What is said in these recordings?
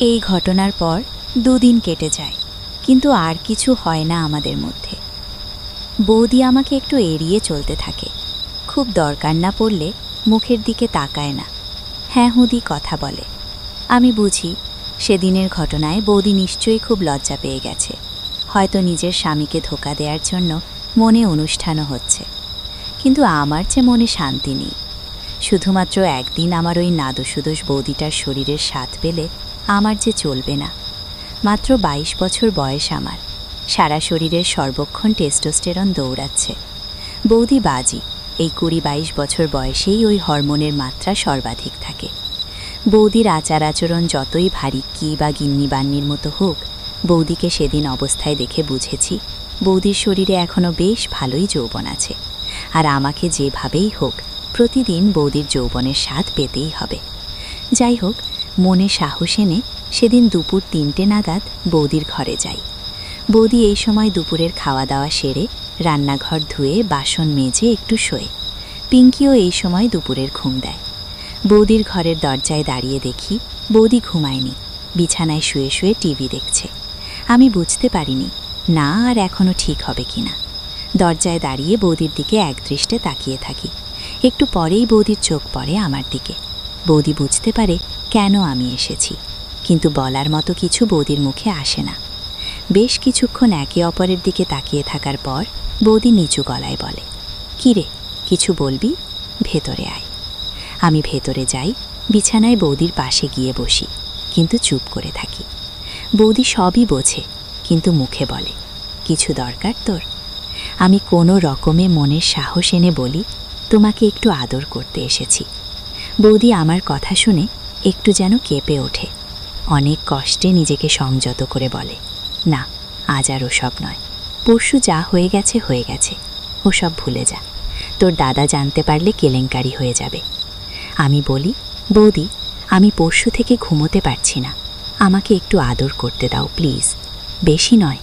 এই ঘটনার পর 2 দিন কেটে যায়, কিন্তু আর কিছু হয় না আমাদের মধ্যে। বৌদি আমাকে একটু এড়িয়ে চলতে থাকে। খুব দরকার না পড়লে মুখের দিকে তাকায় না, হ্যাঁ হুদি কথা বলে। আমি বুঝি সেদিনের ঘটনায় বৌদি নিশ্চয়ই খুব লজ্জা পেয়ে গেছে। হয়তো নিজের স্বামীকে ধোঁকা দেওয়ার জন্য মনে অনুষ্ঠানও হচ্ছে, কিন্তু আমার যে মনে শান্তি নেই। শুধুমাত্র একদিন আমার ওই নাদোসুদোষ বৌদিটার শরীরের স্বাদ পেলে আমার যে চলবে না। মাত্র 22 বছর বয়স আমার, সারা শরীরের সর্বক্ষণ টেস্টোস্টেরন দৌড়াচ্ছে। বৌদি বাজি, এই 20-22 বছর বয়সেই ওই হরমোনের মাত্রা সর্বাধিক থাকে। বৌদির আচার আচরণ যতই ভারী কি বা গিন্নি বান্নির মতো হোক, বৌদিকে সেদিন অবস্থায় দেখে বুঝেছি বৌদির শরীরে এখনও বেশ ভালোই যৌবন আছে, আর আমাকে যেভাবেই হোক প্রতিদিন বৌদির যৌবনের স্বাদ পেতেই হবে। যাই হোক, মনে সাহস এনে সেদিন দুপুর 3টে নাগাদ বৌদির ঘরে যাই। বৌদি এই সময় দুপুরের খাওয়া দাওয়া সেরে রান্নাঘর ধুয়ে বাসন মেজে একটু শোয়। পিঙ্কিও এই সময় দুপুরের ঘুম দেয়। বৌদির ঘরের দরজায় দাঁড়িয়ে দেখি বৌদি ঘুমায়নি, বিছানায় শুয়ে শুয়ে টিভি দেখছে। আমি বুঝতে পারিনি না আর এখনও ঠিক হবে কিনা। দরজায় দাঁড়িয়ে বৌদির দিকে একদৃষ্টে তাকিয়ে থাকি। একটু পরেই বৌদির চোখ পড়ে আমার দিকে। বৌদি বুঝতে পারে কেন আমি এসেছি, কিন্তু বলার মতো কিছু বৌদির মুখে আসে না। বেশ কিছুক্ষণ একে অপরের দিকে তাকিয়ে থাকার পর বৌদি নিচু গলায় বলে, কিরে কিছু বলবি? ভেতরে আয়। আমি ভেতরে যাই, বিছানায় বৌদির পাশে গিয়ে বসি, কিন্তু চুপ করে থাকি। বৌদি সবই বোঝে, কিন্তু মুখে বলে, কিছু দরকার তোর? আমি কোনো রকমে মনের সাহস এনে বলি, তোমাকে একটু আদর করতে এসেছি। বৌদি আমার কথা শুনে একটু যেন কেঁপে ওঠে। অনেক কষ্টে নিজেকে সংযত করে বলে, না আজ আর ওসব নয়, পরশু যা হয়ে গেছে হয়ে গেছে, ওসব ভুলে যা, তোর দাদা জানতে পারলে কেলেঙ্কারি হয়ে যাবে। আমি বলি, বৌদি আমি পরশু থেকে ঘুমোতে পারছি না, আমাকে একটু আদর করতে দাও প্লিজ, বেশি নয়,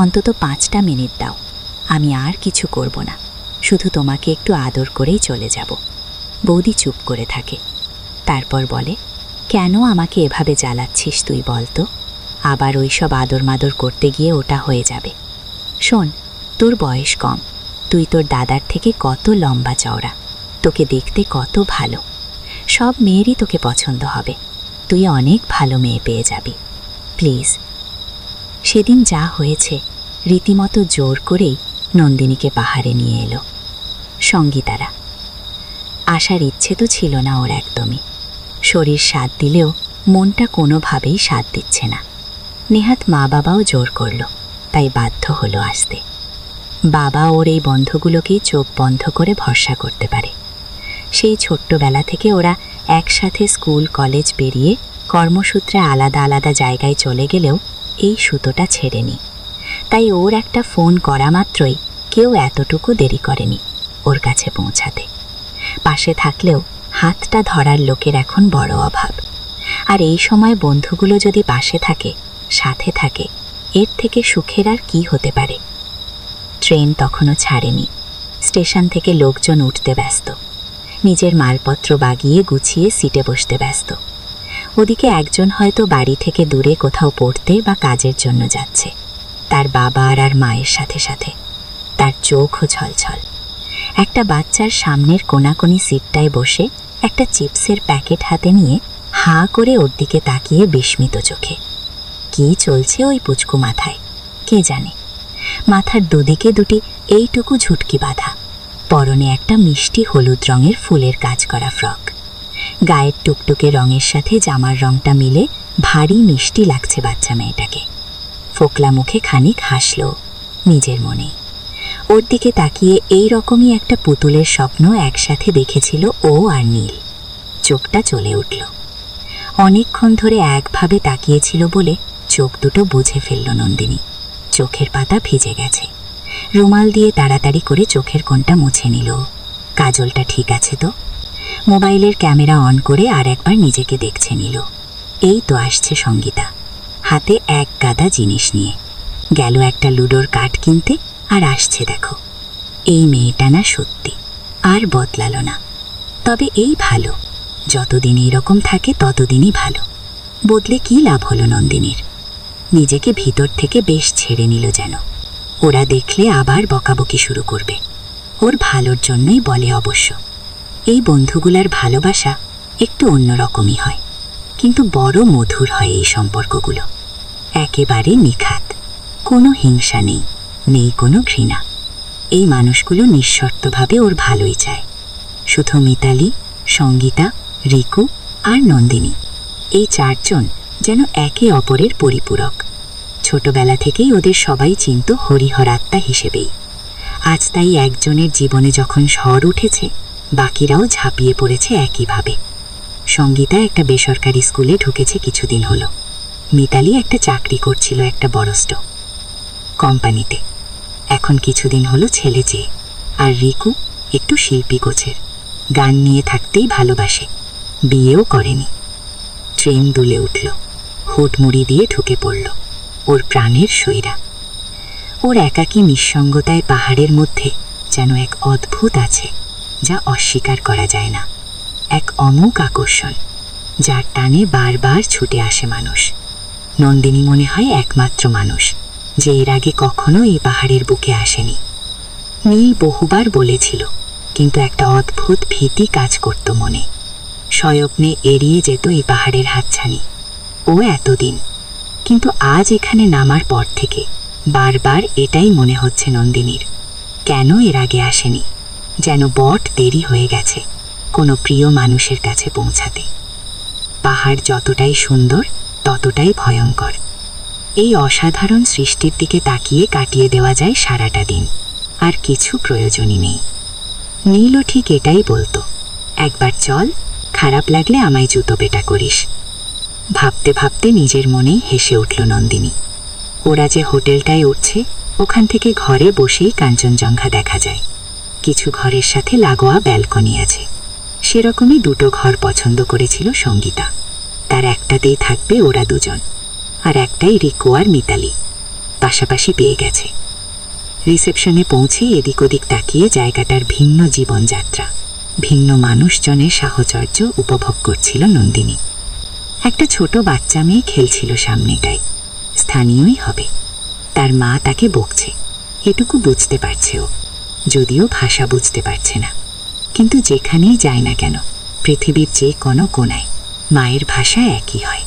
অন্তত 5টা মিনিট দাও, আমি আর কিছু করব না, শুধু তোমাকে একটু আদর করেই চলে যাব। বৌদি চুপ করে থাকে, তারপর বলে, কেন আমাকে এভাবে জ্বালাচ্ছিস তুই বলতো? আবার ওই সব আদর মাদর করতে গিয়ে ওটা হয়ে যাবে। শোন, তোর বয়স কম, তুই তোর দাদার থেকে কত লম্বা চওড়া, তোকে দেখতে কত ভালো, সব মেয়েরই তোকে পছন্দ হবে, তুই অনেক ভালো মেয়ে পেয়ে যাবি, প্লিজ। সেদিন যা হয়েছে রীতিমতো জোর করেই নন্দিনীকে পাহাড়ে নিয়ে এলো সঙ্গীতারা। আসার ইচ্ছে তো ছিল না ওর একদমই। শরীর সাথ দিলেও মনটা কোনোভাবেই সাথ দিচ্ছে না। নেহাত মা বাবাও জোর করল, তাই বাধ্য হলো আসতে। বাবা ওর এই বন্ধগুলোকেই চোখ বন্ধ করে ভরসা করতে পারে। সেই ছোট্টবেলা থেকে ওরা একসাথে স্কুল কলেজ পেরিয়ে কর্মসূত্রে আলাদা আলাদা জায়গায় চলে গেলেও এই সুতোটা ছেড়েনি। তাই ওর একটা ফোন করা মাত্রই কেউ এতটুকু দেরি করেনি ওর কাছে পৌঁছাতে। পাশে থাকলেও হাতটা ধরার লোকের এখন বড় অভাব। আর এই সময় বন্ধুগুলো যদি পাশে থাকে, সাথে থাকে, এর থেকে সুখের আর কি হতে পারে। ট্রেন তখনও ছাড়েনি। স্টেশন থেকে লোকজন উঠতে ব্যস্ত, নিজের মালপত্র বাগিয়ে গুছিয়ে সিটে বসতে ব্যস্ত। ওদিকে একজন হয়তো বাড়ি থেকে দূরে কোথাও পড়তে বা কাজের জন্য যাচ্ছে, তার বাবা আর মায়ের সাথে সাথে। তার চোখও ছলছল। একটা বাচ্চার সামনের কোনাকুনি সিটটায় বসে একটা চিপসের প্যাকেট হাতে নিয়ে হাঁ করে ওর দিকে তাকিয়ে বিস্মিত চোখে। কি চলছে ওই পুচকু মাথায় কে জানে। মাথার দুদিকে দুটি এইটুকু ঝুটকি বাঁধা, পরনে একটা মিষ্টি হলুদ রঙের ফুলের কাজ করা ফ্রক। গায়ের টুকটুকে রঙের সাথে জামার রঙটা মিলে ভারী মিষ্টি লাগছে বাচ্চা মেয়েটাকে। ফোকলা মুখে খানিক হাসল নিজের মনেই। ওর দিকে তাকিয়ে এই রকমই একটা পুতুলের স্বপ্ন একসাথে দেখেছিল ও আর নীল। চোখটা চলে উঠল। অনেকক্ষণ ধরে একভাবে তাকিয়েছিল বলে চোখ দুটো বুঝে ফেলল নন্দিনী। চোখের পাতা ভিজে গেছে। রুমাল দিয়ে তাড়াতাড়ি করে চোখের কোণটা মুছে নিল। কাজলটা ঠিক আছে তো? মোবাইলের ক্যামেরা অন করে আর একবার নিজেকে দেখছে নিল। এই তো আসছে সঙ্গীতা, হাতে এক গাদা জিনিস নিয়ে। গেল একটা লুডোর কাঠ কিনতে, আর আসছে দেখো। এই মেয়েটা না সত্যি আর বদলালো না। তবে এই ভালো, যতদিন এইরকম থাকে ততদিনই ভালো। বদলে কি লাভ হলো নন্দিনীর? নিজেকে ভিতর থেকে বেশ ছেড়ে নিল যেন। ওরা দেখলে আবার বকাবকি শুরু করবে। ওর ভালোর জন্যই বলে অবশ্য। এই বন্ধুগুলার ভালোবাসা একটু অন্যরকমই হয়, কিন্তু বড় মধুর হয় এই সম্পর্কগুলো। একেবারে নিখাত, কোনো হিংসা নেই, নেই কোনো ঘৃণা। এই মানুষগুলো নিঃশর্তভাবে ওর ভালোই চায়। শুধু মিতালি, সঙ্গীতা, রিকু আর নন্দিনী, এই চারজন যেন একে অপরের পরিপূরক। ছোটবেলা থেকেই ওদের সবাই চিনত হরিহর আত্মা হিসেবেই। আজ তাই একজনের জীবনে যখন ঝড় উঠেছে, বাকিরাও ঝাঁপিয়ে পড়েছে একইভাবে। সঙ্গীতা একটা বেসরকারি স্কুলে ঢুকেছে কিছুদিন হলো। মিতালি একটা চাকরি করছিল একটা বড়স্ট কোম্পানিতে, এখন কিছুদিন হলো ছেলে চেয়ে। আর রিকু একটু শিল্পী গোছের, গান নিয়ে থাকতেই ভালোবাসে, বিয়েও করেনি। ট্রেন দুলে উঠল, হুটমুড়ি দিয়ে ঢুকে পড়ল ওর প্রাণের সইরা। ওর একাকী নিঃসঙ্গতায় পাহাড়ের মধ্যে যেন এক অদ্ভুত আছে, যা অস্বীকার করা যায় না। এক অমোঘ আকর্ষণ, যার টানে বারবার ছুটে আসে মানুষ। নন্দিনী মনে হয় একমাত্র মানুষ যে এর আগে কখনো এই পাহাড়ের বুকে আসেনি। নীল বহুবার বলেছিল, কিন্তু একটা অদ্ভুত ভীতি কাজ করত মনে। স্বপ্নে এড়িয়ে যেত এই পাহাড়ের হাতছানি। ও এতদিন, কিন্তু আজ এখানে নামার পর থেকে বারবার এটাই মনে হচ্ছে নন্দিনীর, কেন এর আগে আসেনি? যেন বট দেরি হয়ে গেছে কোনো প্রিয় মানুষের কাছে পৌঁছাতে। পাহাড় যতটাই সুন্দর ততটাই ভয়ঙ্কর। এই অসাধারণ সৃষ্টির দিকে তাকিয়ে কাটিয়ে দেওয়া যায় সারাটা দিন, আর কিছু প্রয়োজনই নেই। নীলও ঠিক এটাই বলতো, একবার চল, খারাপ লাগলে আমায় জুতো পেটা করিস। ভাবতে ভাবতে নিজের মনেই হেসে উঠল নন্দিনী। ওরা যে হোটেলটায় উঠছে, ওখান থেকে ঘরে বসেই কাঞ্চনজঙ্ঘা দেখা যায়। কিছু ঘরের সাথে লাগোয়া ব্যালকনি আছে। সেরকমই দুটো ঘর পছন্দ করেছিল সঙ্গীতা। তার একটাতেই থাকবে ওরা দুজন, আর একটাই রিকু আর মিতালি। পাশাপাশি পেয়ে গেছে। রিসেপশনে পৌঁছে এদিক ওদিক তাকিয়ে জায়গাটার ভিন্ন জীবনযাত্রা, ভিন্ন মানুষজনের সাহচর্য উপভোগ করছিল নন্দিনী। একটা ছোট বাচ্চা মেয়ে খেলছিল সামনেটায়, স্থানীয়ই হবে। তার মা তাকে বকছে, এটুকু বুঝতে পারছে ও, যদিও ভাষা বুঝতে পারছে না। কিন্তু যেখানেই যায় না কেন, পৃথিবীর যে কোনো কোনায় মায়ের ভাষা একই হয়।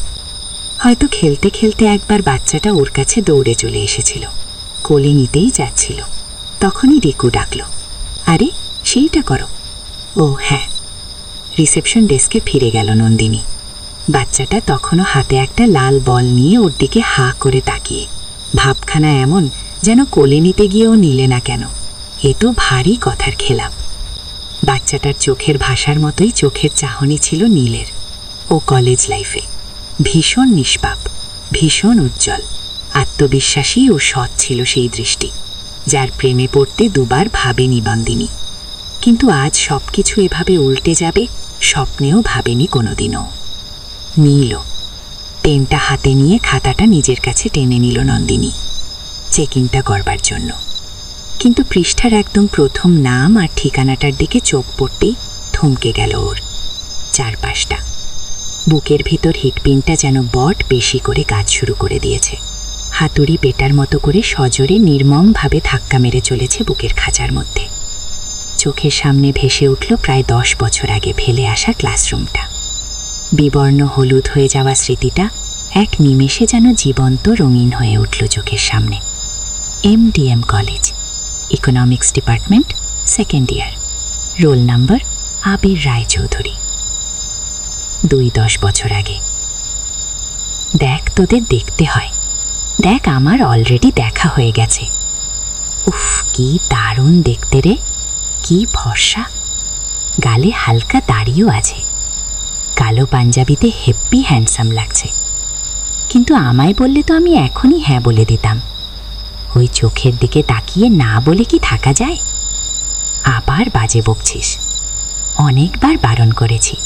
হয়তো খেলতে খেলতে একবার বাচ্চাটা ওর কাছে দৌড়ে চলে এসেছিল, কোলে নিতেই যাচ্ছিল। তখনই রিকু ডাকল, আরে সেইটা করো। ও হ্যাঁ। রিসেপশন ডেস্কে ফিরে গেল নন্দিনী। বাচ্চাটা তখনও হাতে একটা লাল বল নিয়ে ওর দিকে হা করে তাকিয়ে, ভাবখানা এমন যেন কোলে নিতে গিয়েও নিলে না কেন। এ তো ভারী কথার খেলাপ। বাচ্চাটার চোখের ভাষার মতোই চোখের চাহনি ছিল নীলের। ও কলেজ লাইফে ভীষণ নিষ্পাপ, ভীষণ উজ্জ্বল, আত্মবিশ্বাসী ও সৎ ছিল সেই দৃষ্টি, যার প্রেমে পড়তে দুবার ভাবেনি নন্দিনী। কিন্তু আজ সব কিছু এভাবে উল্টে যাবে স্বপ্নেও ভাবেনি কোনোদিনও। নীলও পেনটা হাতে নিয়ে খাতাটা নিজের কাছে টেনে নিল নন্দিনী, চেকিংটা করবার জন্য। কিন্তু পৃষ্ঠার একদম প্রথম নাম আর ঠিকানাটার দিকে চোখ পড়তেই থমকে গেল ওর। চারপাশটা, বুকের ভিতর হিটপিনটা যেন বট বেশি করে কাজ শুরু করে দিয়েছে। হাতুড়ি পেটার মতো করে সজোরে নির্মমভাবে ধাক্কা মেরে চলেছে বুকের খাঁচার মধ্যে। চোখের সামনে ভেসে উঠল প্রায় 10 বছর আগে ফেলে আসা ক্লাসরুমটা। বিবর্ণ হলুদ হয়ে যাওয়া স্মৃতিটা এক নিমেষে যেন জীবন্ত রঙিন হয়ে উঠল চোখের সামনে। MDM college, economics department, second year, roll number Abir Raychaudhuri. 10 বছর আগে। দেখ, তোদের দেখতে হয়, দেখ আমার অলরেডি দেখা হয়ে গেছে। উফ, কি দারুণ দেখতে রে, কি ফর্সা, গালে হালকা দাড়িও আছে, কালো পাঞ্জাবিতে হেব্বি হ্যান্ডসাম লাগছে। কিন্তু আমায় বললে তো আমি এখনই হ্যাঁ বলে দিতাম। ওই চোখের দিকে তাকিয়ে না বলে কি থাকা যায়? আবার বাজে বকছিস, অনেকবার বারণ করেছি।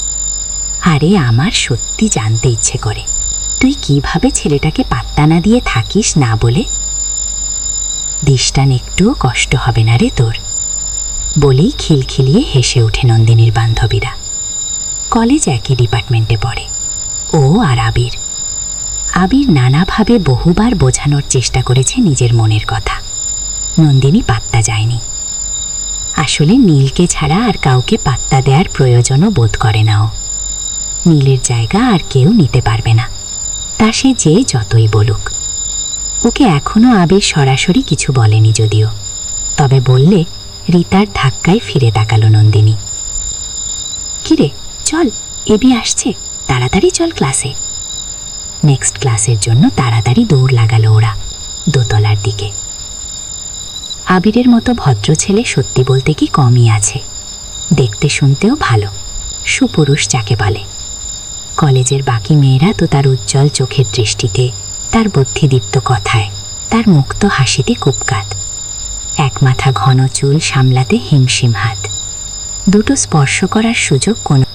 আরে আমার সত্যি জানতে ইচ্ছে করে, তুই কিভাবে ছেলেটাকে পাত্তা না দিয়ে থাকিস না বলে। দিশটান একটুও কষ্ট হবে না রে তোর, বলেই খিলখিলিয়ে হেসে ওঠে নন্দিনীর বান্ধবীরা। কলেজ একই ডিপার্টমেন্টে পড়ে, ও আর আবির। আবির নানাভাবে বহুবার বোঝানোর চেষ্টা করেছে নিজের মনের কথা। নন্দিনী পাত্তা যায়নি। আসলে নীলকে ছাড়া আর কাউকে পাত্তা দেওয়ার প্রয়োজনও বোধ করে না ও। নীলের জায়গা আর কেউ নিতে পারবে না, তা সে যে যতই বলুক। ওকে এখনো আবির সরাসরি কিছু বলেনি যদিও, তবে বললে রিতার ধাক্কায় ফিরে তাকালো নন্দিনী। কিরে চল, এবি আসছে, তাড়াতাড়ি চল ক্লাসে। নেক্সট ক্লাসের জন্য তাড়াতাড়ি দৌড় লাগালো ওরা দোতলার দিকে। আবিরের মতো ভদ্র ছেলে সত্যি বলতে কি কমই আছে। দেখতে শুনতেও ভালো, সুপুরুষ যাকে বলে। কলেজের বাকি মেয়েরা তো তার উজ্জ্বল চোখের দৃষ্টিতে, তার বুদ্ধিদীপ্ত কথায়, তার মুক্ত হাসিতে কুপকাত। এক মাথা ঘন চুল সামলাতে হিমশিম হাত। দুটো স্পর্শ করার সুযোগ কোনো